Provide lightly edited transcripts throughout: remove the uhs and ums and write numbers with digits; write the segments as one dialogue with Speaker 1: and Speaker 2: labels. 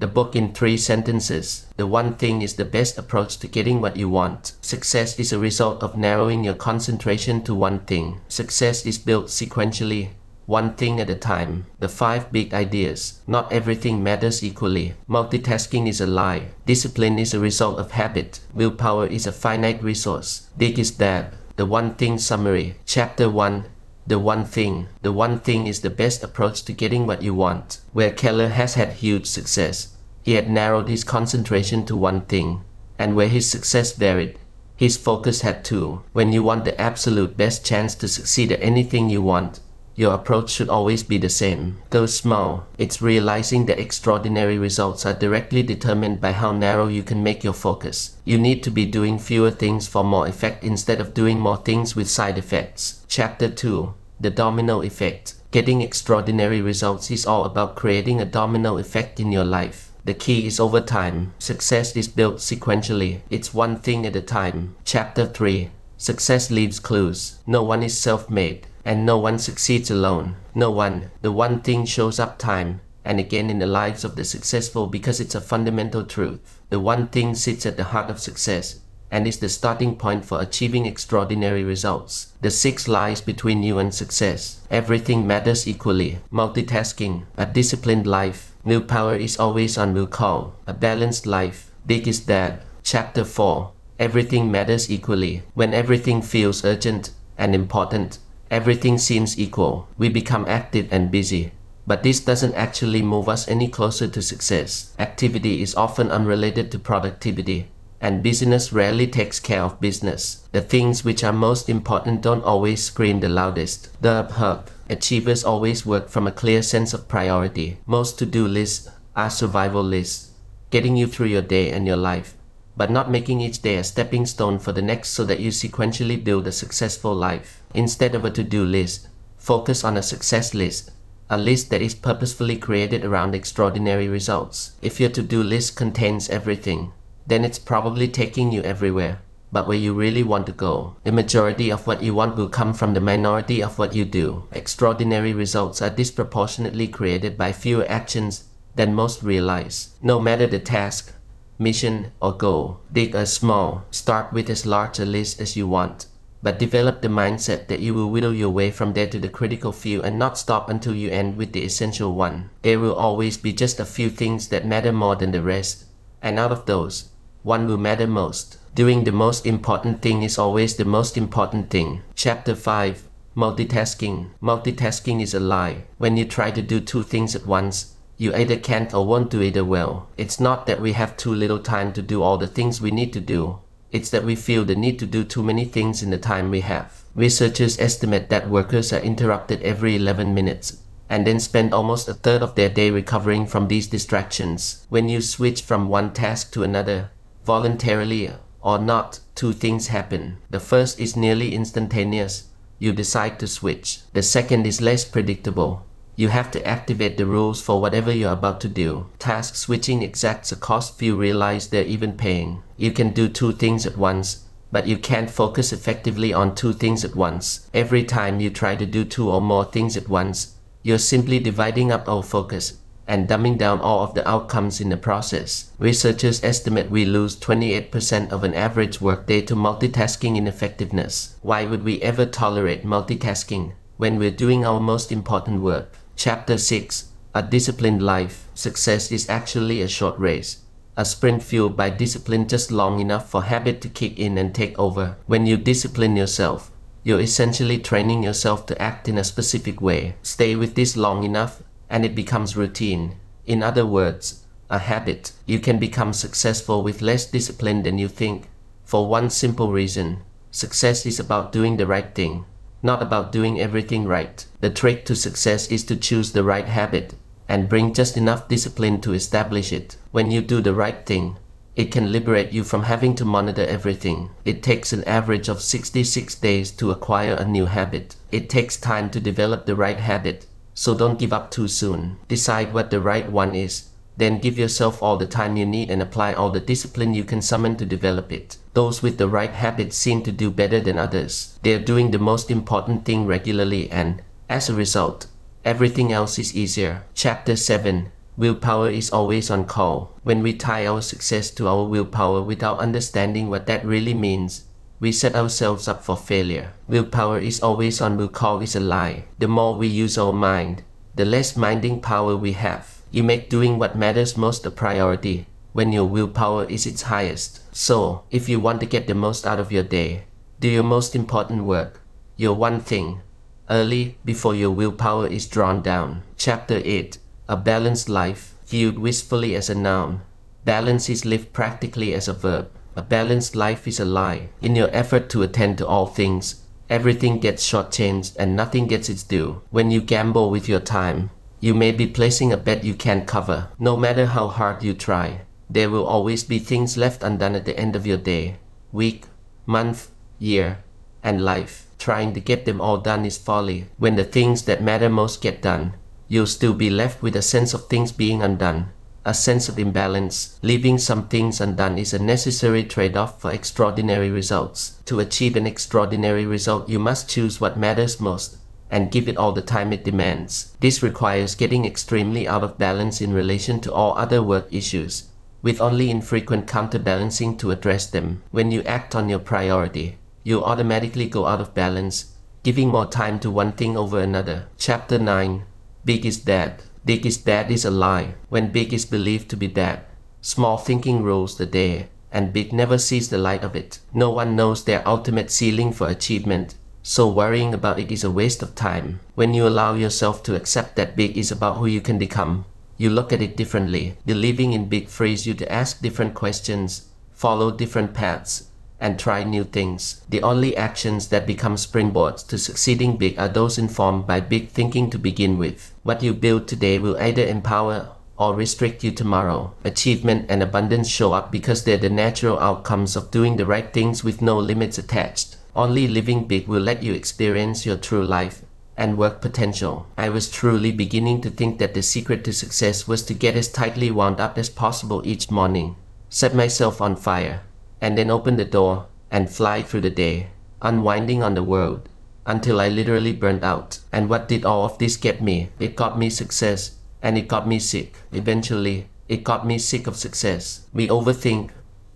Speaker 1: The book in 3 sentences. The one thing is the best approach to getting what you want. Success is a result of narrowing your concentration to one thing. Success is built sequentially, one thing at a time. The 5 big ideas. Not everything matters equally. Multitasking is a lie. Discipline is a result of habit. Willpower is a finite resource. Dig is dab. The one thing summary. Chapter 1. The one thing. The one thing is the best approach to getting what you want. Where Keller has had huge success, he had narrowed his concentration to one thing. And where his success varied, his focus had too. When you want the absolute best chance to succeed at anything you want, your approach should always be the same. Though small, it's realizing that extraordinary results are directly determined by how narrow you can make your focus. You need to be doing fewer things for more effect instead of doing more things with side effects. Chapter 2. The domino effect. Getting extraordinary results is all about creating a domino effect in your life. The key is over time. Success is built sequentially. It's one thing at a time. Chapter 3. Success leaves clues. No one is self-made. And no one succeeds alone. No one. The one thing shows up time and again in the lives of the successful because it's a fundamental truth. The one thing sits at the heart of success and is the starting point for achieving extraordinary results. The 6 lies between you and success. Everything matters equally. Multitasking. A disciplined life. Willpower is always on will call. A balanced life. Dig is dab. Chapter 4. Everything matters equally. When everything feels urgent and important, everything seems equal. We become active and busy. But this doesn't actually move us any closer to success. Activity is often unrelated to productivity, and busyness rarely takes care of business. The things which are most important don't always scream the loudest. The hub. Achievers always work from a clear sense of priority. Most to-do lists are survival lists, getting you through your day and your life, but not making each day a stepping stone for the next so that you sequentially build a successful life. Instead of a to-do list, focus on a success list, a list that is purposefully created around extraordinary results. If your to-do list contains everything, then it's probably taking you everywhere, but where you really want to go. The majority of what you want will come from the minority of what you do. Extraordinary results are disproportionately created by fewer actions than most realize. No matter the task, mission, or goal, big or small, start with as large a list as you want, but develop the mindset that you will whittle your way from there to the critical few and not stop until you end with the essential one. There will always be just a few things that matter more than the rest, and out of those, one will matter most. Doing the most important thing is always the most important thing. Chapter 5. Multitasking. Multitasking is a lie. When you try to do 2 things at once, you either can't or won't do either well. It's not that we have too little time to do all the things we need to do. It's that we feel the need to do too many things in the time we have. Researchers estimate that workers are interrupted every 11 minutes and then spend almost a third of their day recovering from these distractions. When you switch from one task to another, voluntarily or not, 2 things happen. The first is nearly instantaneous. You decide to switch. The second is less predictable. You have to activate the rules for whatever you're about to do. Task switching exacts a cost few realize they're even paying. You can do 2 things at once, but you can't focus effectively on 2 things at once. Every time you try to do 2 or more things at once, you're simply dividing up our focus and dumbing down all of the outcomes in the process. Researchers estimate we lose 28% of an average workday to multitasking ineffectiveness. Why would we ever tolerate multitasking when we're doing our most important work? Chapter 6. A disciplined life. Success is actually a short race, a sprint fueled by discipline just long enough for habit to kick in and take over. When you discipline yourself, you're essentially training yourself to act in a specific way. Stay with this long enough, and it becomes routine. In other words, a habit. You can become successful with less discipline than you think, for one simple reason. Success is about doing the right thing, not about doing everything right. The trick to success is to choose the right habit and bring just enough discipline to establish it. When you do the right thing, it can liberate you from having to monitor everything. It takes an average of 66 days to acquire a new habit. It takes time to develop the right habit, so don't give up too soon. Decide what the right one is, then give yourself all the time you need and apply all the discipline you can summon to develop it. Those with the right habits seem to do better than others. They're doing the most important thing regularly and, as a result, everything else is easier. Chapter 7. Willpower is always on call. When we tie our success to our willpower without understanding what that really means, we set ourselves up for failure. Willpower is always on will call is a lie. The more we use our mind, the less minding power we have. You make doing what matters most a priority when your willpower is its highest. So, if you want to get the most out of your day, do your most important work, your one thing, early before your willpower is drawn down. Chapter 8. A balanced life, viewed wistfully as a noun. Balance is lived practically as a verb. A balanced life is a lie. In your effort to attend to all things, everything gets shortchanged and nothing gets its due. When you gamble with your time, you may be placing a bet you can't cover. No matter how hard you try, there will always be things left undone at the end of your day, week, month, year, and life. Trying to get them all done is folly. When the things that matter most get done, you'll still be left with a sense of things being undone, a sense of imbalance. Leaving some things undone is a necessary trade-off for extraordinary results. To achieve an extraordinary result, you must choose what matters most and give it all the time it demands. This requires getting extremely out of balance in relation to all other work issues, with only infrequent counterbalancing to address them. When you act on your priority, you automatically go out of balance, giving more time to one thing over another. Chapter 9. Big is bad. Big is bad is a lie. When big is believed to be bad, small thinking rules the day, and big never sees the light of it. No one knows their ultimate ceiling for achievement, so worrying about it is a waste of time. When you allow yourself to accept that big is about who you can become, you look at it differently. Believing in big frees you to ask different questions, follow different paths, and try new things. The only actions that become springboards to succeeding big are those informed by big thinking to begin with. What you build today will either empower or restrict you tomorrow. Achievement and abundance show up because they're the natural outcomes of doing the right things with no limits attached. Only living big will let you experience your true life and work potential. I was truly beginning to think that the secret to success was to get as tightly wound up as possible each morning, set myself on fire, and then open the door and fly through the day, unwinding on the world, until I literally burned out. And what did all of this get me? It got me success, and it got me sick. Eventually, it got me sick of success. We overthink,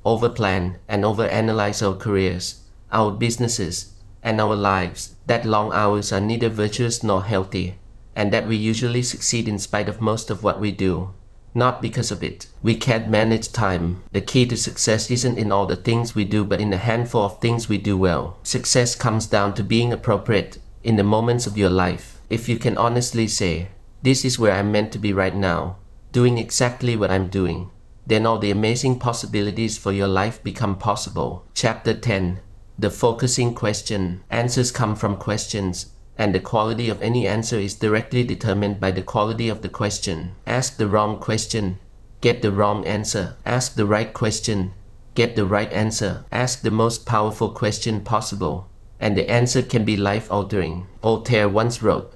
Speaker 1: overplan, and overanalyze our careers, our businesses, and our lives. That long hours are neither virtuous nor healthy, and that we usually succeed in spite of most of what we do, not because of it. We can't manage time. The key to success isn't in all the things we do, but in a handful of things we do well. Success comes down to being appropriate in the moments of your life. If you can honestly say, this is where I'm meant to be right now, doing exactly what I'm doing, then all the amazing possibilities for your life become possible. Chapter 10. The focusing question. Answers come from questions, and the quality of any answer is directly determined by the quality of the question. Ask the wrong question, get the wrong answer. Ask the right question, get the right answer. Ask the most powerful question possible, and the answer can be life-altering. Voltaire once wrote,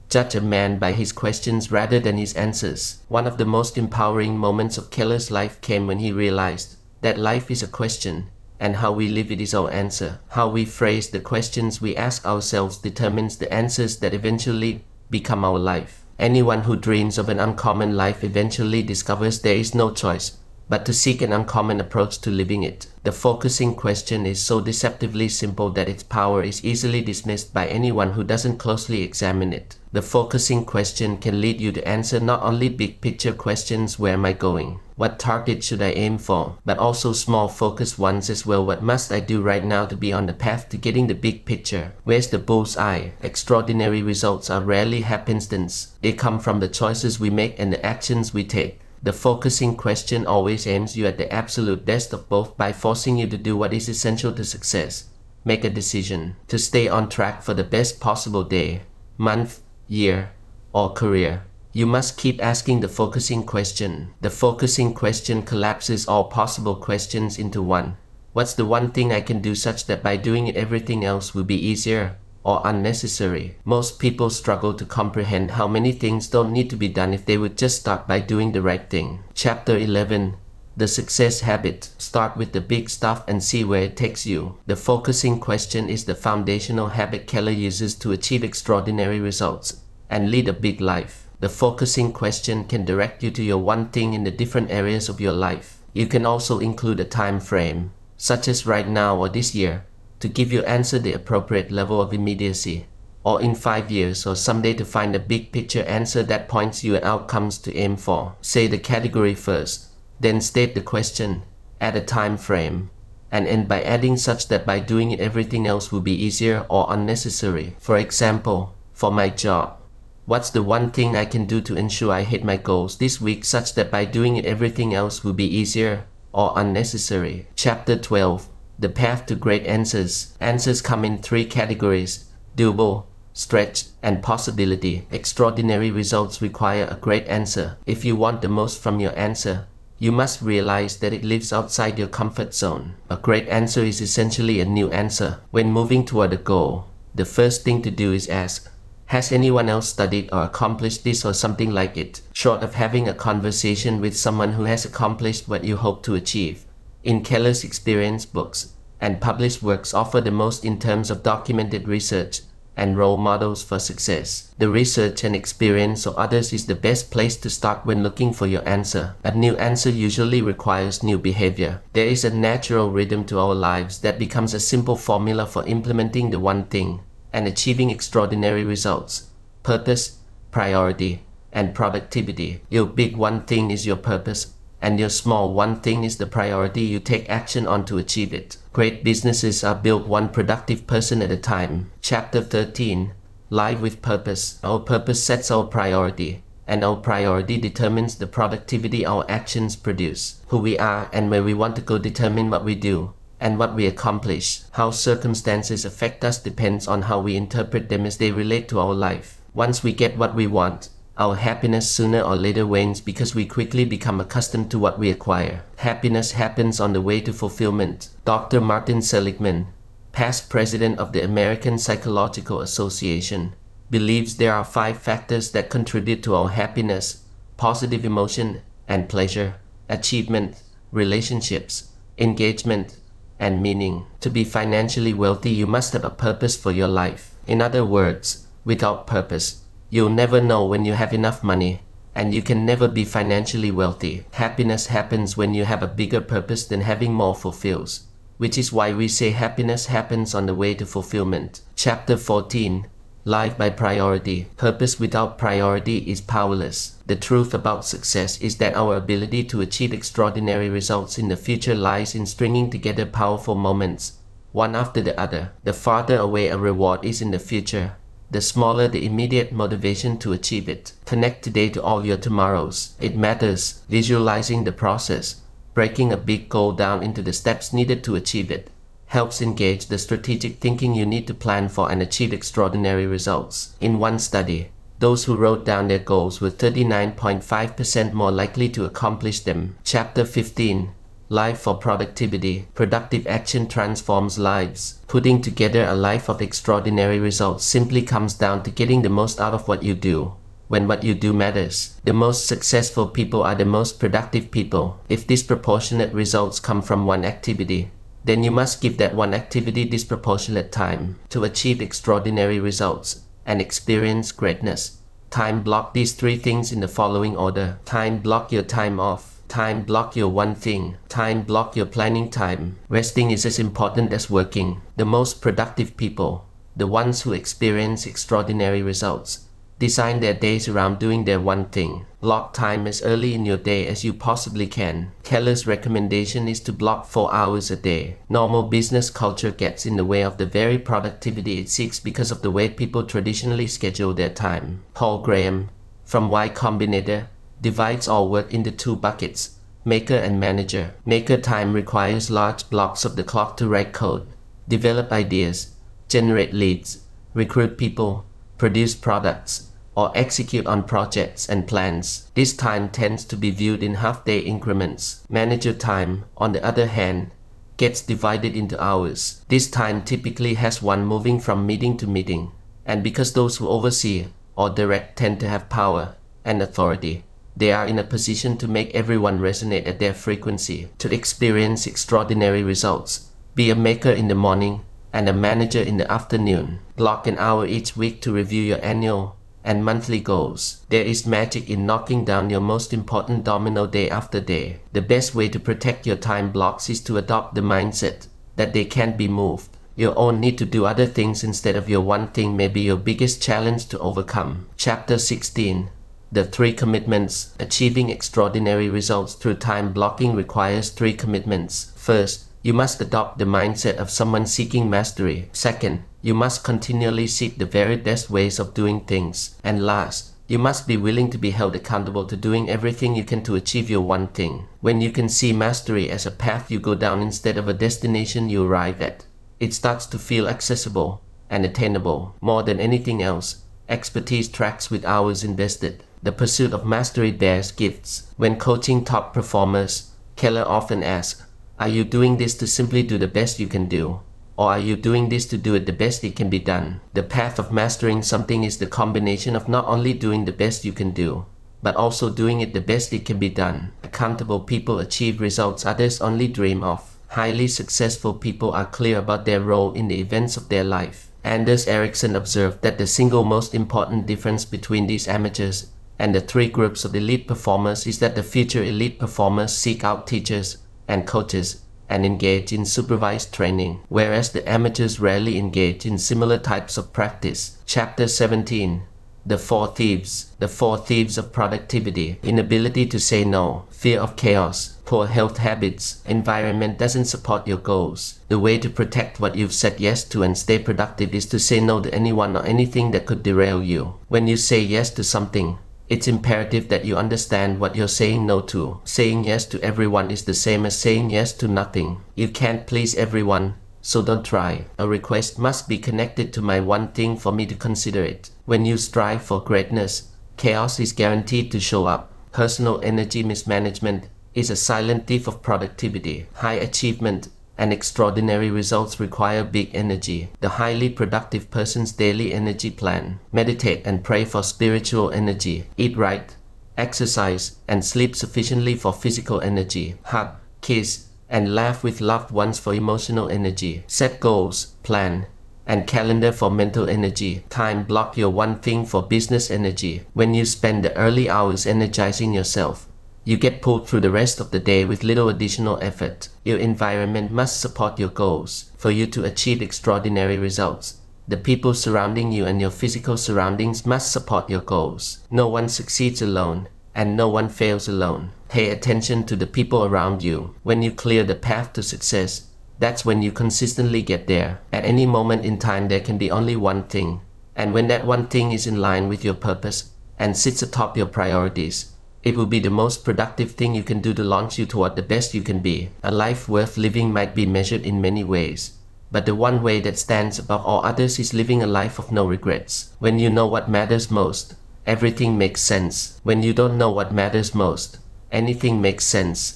Speaker 1: "Judge a man by his questions rather than his answers." One of the most empowering moments of Keller's life came when he realized that life is a question, and how we live it is our answer. How we phrase the questions we ask ourselves determines the answers that eventually become our life. Anyone who dreams of an uncommon life eventually discovers there is no choice but to seek an uncommon approach to living it. The focusing question is so deceptively simple that its power is easily dismissed by anyone who doesn't closely examine it. The focusing question can lead you to answer not only big picture questions, where am I going? What target should I aim for? But also small focused ones as well. What must I do right now to be on the path to getting the big picture? Where's the bullseye? Extraordinary results are rarely happenstance. They come from the choices we make and the actions we take. The focusing question always aims you at the absolute best of both by forcing you to do what is essential to success. Make a decision to stay on track for the best possible day, month, year, or career. You must keep asking the focusing question. The focusing question collapses all possible questions into one. What's the one thing I can do such that by doing it everything else will be easier or unnecessary? Most people struggle to comprehend how many things don't need to be done if they would just start by doing the right thing. Chapter 11. The success habit. Start with the big stuff and see where it takes you. The focusing question is the foundational habit Keller uses to achieve extraordinary results and lead a big life. The focusing question can direct you to your one thing in the different areas of your life. You can also include a time frame, such as right now or this year, to give your answer the appropriate level of immediacy, or in 5 years or someday to find a big picture answer that points you at outcomes to aim for. Say the category first, then state the question, add a time frame, and end by adding such that by doing it everything else will be easier or unnecessary. For example, for my job, what's the one thing I can do to ensure I hit my goals this week such that by doing it everything else will be easier or unnecessary? Chapter 12. The path to great answers. Answers come in 3 categories: doable, stretch, and possibility. Extraordinary results require a great answer. If you want the most from your answer, you must realize that it lives outside your comfort zone. A great answer is essentially a new answer. When moving toward a goal, the first thing to do is ask, has anyone else studied or accomplished this or something like it? Short of having a conversation with someone who has accomplished what you hope to achieve. In Keller's experience books and published works offer the most in terms of documented research and role models for success. The research and experience of others is the best place to start when looking for your answer. A new answer usually requires new behavior. There is a natural rhythm to our lives that becomes a simple formula for implementing the one thing and achieving extraordinary results. Purpose, priority, and productivity. Your big one thing is your purpose, and your small one thing is the priority you take action on to achieve it. Great businesses are built one productive person at a time. Chapter 13. Live with purpose. Our purpose sets our priority, and our priority determines the productivity our actions produce. Who we are and where we want to go determine what we do and what we accomplish. How circumstances affect us depends on how we interpret them as they relate to our life. Once we get what we want, our happiness sooner or later wanes because we quickly become accustomed to what we acquire. Happiness happens on the way to fulfillment. Dr. Martin Seligman, past president of the American Psychological Association, believes there are 5 factors that contribute to our happiness: positive emotion and pleasure, achievement, relationships, engagement, and meaning. To be financially wealthy, you must have a purpose for your life. In other words, without purpose, you'll never know when you have enough money, and you can never be financially wealthy. Happiness happens when you have a bigger purpose than having more fulfills, which is why we say happiness happens on the way to fulfillment. Chapter 14. Life by priority. Purpose without priority is powerless. The truth about success is that our ability to achieve extraordinary results in the future lies in stringing together powerful moments, one after the other. The farther away a reward is in the future, the smaller the immediate motivation to achieve it. Connect today to all your tomorrows. It matters. Visualizing the process, breaking a big goal down into the steps needed to achieve it, helps engage the strategic thinking you need to plan for and achieve extraordinary results. In one study, those who wrote down their goals were 39.5% more likely to accomplish them. Chapter 15. Life for productivity. Productive action transforms lives. Putting together a life of extraordinary results simply comes down to getting the most out of what you do, when what you do matters. The most successful people are the most productive people. If disproportionate results come from one activity, then you must give that one activity disproportionate time to achieve extraordinary results and experience greatness. Time block these 3 things in the following order. Time block your time off. Time block your one thing. Time block your planning time. Resting is as important as working. The most productive people, the ones who experience extraordinary results, design their days around doing their one thing. Block time as early in your day as you possibly can. Keller's recommendation is to block 4 hours a day. Normal business culture gets in the way of the very productivity it seeks because of the way people traditionally schedule their time. Paul Graham, from Y Combinator, divides all work into 2 buckets: maker and manager. Maker time requires large blocks of the clock to write code, develop ideas, generate leads, recruit people, produce products, or execute on projects and plans. This time tends to be viewed in half-day increments. Manager time, on the other hand, gets divided into hours. This time typically has one moving from meeting to meeting, and because those who oversee or direct tend to have power and authority, they are in a position to make everyone resonate at their frequency. To experience extraordinary results, be a maker in the morning and a manager in the afternoon. Block an hour each week to review your annual and monthly goals. There is magic in knocking down your most important domino day after day. The best way to protect your time blocks is to adopt the mindset that they can't be moved. Your own need to do other things instead of your one thing may be your biggest challenge to overcome. Chapter 16. The 3 commitments. Achieving extraordinary results through time blocking requires 3 commitments. First, you must adopt the mindset of someone seeking mastery. Second, you must continually seek the very best ways of doing things. And last, you must be willing to be held accountable to doing everything you can to achieve your one thing. When you can see mastery as a path you go down instead of a destination you arrive at, it starts to feel accessible and attainable. More than anything else, expertise tracks with hours invested. The pursuit of mastery bears gifts. When coaching top performers, Keller often asks, are you doing this to simply do the best you can do? Or are you doing this to do it the best it can be done? The path of mastering something is the combination of not only doing the best you can do, but also doing it the best it can be done. Accountable people achieve results others only dream of. Highly successful people are clear about their role in the events of their life. Anders Ericsson observed that the single most important difference between these amateurs and the 3 groups of elite performers is that the future elite performers seek out teachers and coaches and engage in supervised training, whereas the amateurs rarely engage in similar types of practice. Chapter 17. The 4 thieves. The 4 thieves of productivity. Inability to say no, fear of chaos, poor health habits, environment doesn't support your goals. The way to protect what you've said yes to and stay productive is to say no to anyone or anything that could derail you. When you say yes to something, it's imperative that you understand what you're saying no to. Saying yes to everyone is the same as saying yes to nothing. You can't please everyone, so don't try. A request must be connected to my one thing for me to consider it. When you strive for greatness, chaos is guaranteed to show up. Personal energy mismanagement is a silent thief of productivity. High achievement and extraordinary results require big energy. The highly productive person's daily energy plan. Meditate and pray for spiritual energy. Eat right, exercise, and sleep sufficiently for physical energy. Hug, kiss, and laugh with loved ones for emotional energy. Set goals, plan, and calendar for mental energy. Time block your one thing for business energy. When you spend the early hours energizing yourself, you get pulled through the rest of the day with little additional effort. Your environment must support your goals. For you to achieve extraordinary results, the people surrounding you and your physical surroundings must support your goals. No one succeeds alone, and no one fails alone. Pay attention to the people around you. When you clear the path to success, that's when you consistently get there. At any moment in time there can be only one thing, and when that one thing is in line with your purpose and sits atop your priorities, it will be the most productive thing you can do to launch you toward the best you can be. A life worth living might be measured in many ways, but the one way that stands above all others is living a life of no regrets. When you know what matters most, everything makes sense. When you don't know what matters most, anything makes sense.